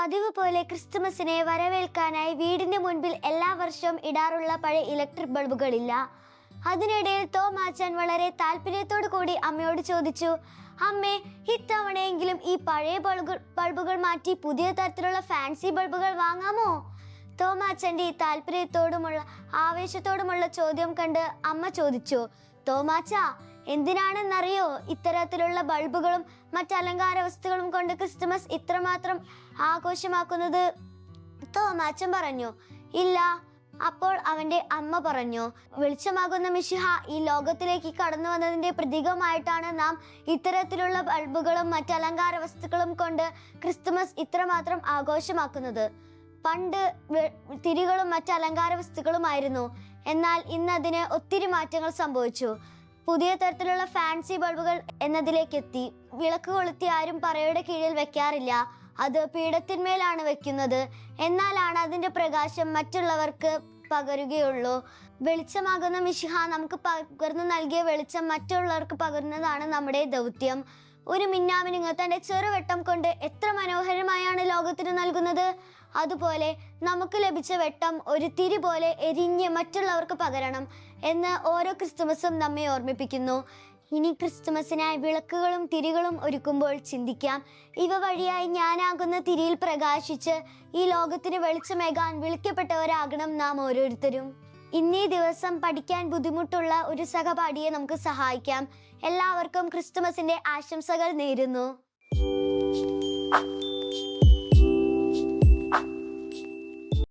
പതിവ് പോലെ ക്രിസ്തുമസിനെ വരവേൽക്കാനായി വീടിന് മുൻപിൽ എല്ലാ വർഷവും ഇടാറുള്ള പഴയ ഇലക്ട്രിക് ബൾബുകളില്ല. അതിനിടയിൽ തോമാച്ചൻ വളരെ താല്പര്യത്തോടു കൂടി അമ്മയോട് ചോദിച്ചു, അമ്മേ, ഇത്തവണയെങ്കിലും ഈ പഴയ ബൾബുകൾ മാറ്റി പുതിയ തരത്തിലുള്ള ഫാൻസി ബൾബുകൾ വാങ്ങാമോ? തോമാച്ചന്റെ ഈ താല്പര്യത്തോടുമുള്ള ആവേശത്തോടുമുള്ള ചോദ്യം കണ്ട് അമ്മ ചോദിച്ചു, തോമാച്ച, എന്തിനാണെന്നറിയോ ഇത്തരത്തിലുള്ള ബൾബുകളും മറ്റ് അലങ്കാര വസ്തുക്കളും കൊണ്ട് ക്രിസ്തുമസ് ഇത്രമാത്രം ആഘോഷമാക്കുന്നത്? തോമാച്ചൻ പറഞ്ഞു, ഇല്ല. അപ്പോൾ അവന്റെ അമ്മ പറഞ്ഞു, വെളിച്ചമാകുന്ന മിശിഹ ഈ ലോകത്തിലേക്ക് കടന്നു വന്നതിന്റെ പ്രതീകമായിട്ടാണ് നാം ഇത്തരത്തിലുള്ള ബൾബുകളും മറ്റ് അലങ്കാര വസ്തുക്കളും കൊണ്ട് ക്രിസ്തുമസ് ഇത്രമാത്രം ആഘോഷമാക്കുന്നത്. പണ്ട് തിരികളും മറ്റ് അലങ്കാര വസ്തുക്കളുമായിരുന്നു, എന്നാൽ ഇന്ന് അതിന് ഒത്തിരി മാറ്റങ്ങൾ സംഭവിച്ചു. പുതിയ തരത്തിലുള്ള ഫാൻസി ബൾബുകൾ എന്നതിലേക്ക് എത്തി. വിളക്ക് കൊളുത്തി ആരും പറയുടെ കീഴിൽ വെക്കാറില്ല, അത് പീഠത്തിന്മേലാണ് വെക്കുന്നത്. എന്നാലാണ് അതിന്റെ പ്രകാശം മറ്റുള്ളവർക്ക് പകരുകയുള്ളൂ. വെളിച്ചമാകുന്ന മിശിഹ നമുക്ക് പകർന്നു നൽകിയ വെളിച്ചം മറ്റുള്ളവർക്ക് പകരുന്നതാണ് നമ്മുടെ ദൗത്യം. ഒരു മിന്നാമിനുങ്ങ് തന്റെ ചെറുവെട്ടം കൊണ്ട് എത്ര മനോഹരമായാണ് ലോകത്തിന് നൽകുന്നത്. അതുപോലെ നമുക്ക് ലഭിച്ച വെട്ടം ഒരു തിരി പോലെ എരിഞ്ഞ് മറ്റുള്ളവർക്ക് പകരണം എന്ന് ഓരോ ക്രിസ്തുമസും നമ്മെ ഓർമ്മിപ്പിക്കുന്നു. ഇനി ക്രിസ്തുമസിനായി വിളക്കുകളും തിരികളും ഒരുക്കുമ്പോൾ ചിന്തിക്കാം, ഇവ വഴിയായി ഞാനാകുന്ന തിരിയിൽ പ്രകാശിച്ച് ഈ ലോകത്തിന് വെളിച്ചമേകാൻ വിളിക്കപ്പെട്ടവരാകണം നാം ഓരോരുത്തരും. ഇന്നീ ദിവസം പഠിക്കാൻ ബുദ്ധിമുട്ടുള്ള ഒരു സഹപാഠിയെ നമുക്ക് സഹായിക്കാം. എല്ലാവർക്കും ക്രിസ്തുമസിന്റെ ആശംസകൾ നേരുന്നു.